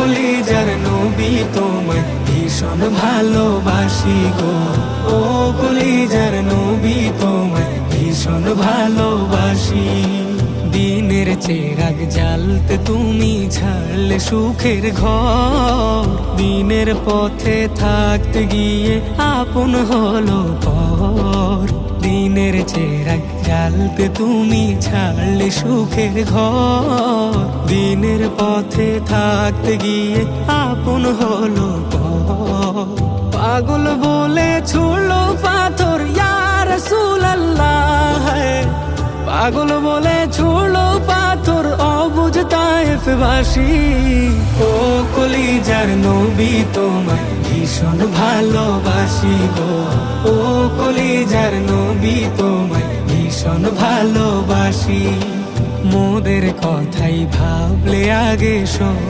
কলিজার নবী তোমায় ভীষণ ভালোবাসি গো। ও কলিজার নবী তোমায় ভীষণ ভালোবাসি। দিনের চেরাগ জ্বালতে তুমি ছাড়লে সুখের ঘর, দিনের পথে থাকতে গিয়ে আপন হলো পর। দিনের চেরাগ জ্বালতে তুমি ছাড়লে সুখের ঘর, দিনের পথে থাকতে গিয়ে আপন হলো পর। পাগল বলে ছুড়লো পাথর ইয়া রাসূলুল্লাহ, পাগল বলে ছুড়লো পাথর অবুঝ তায়েফবাসী। ও কলিজার নবী তোমায় ভীষণ ভালোবাসি গো। ও কলিজার নবী তোমায় ভীষণ ভালোবাসি। মোদের কথাই ভাবলে আগে সব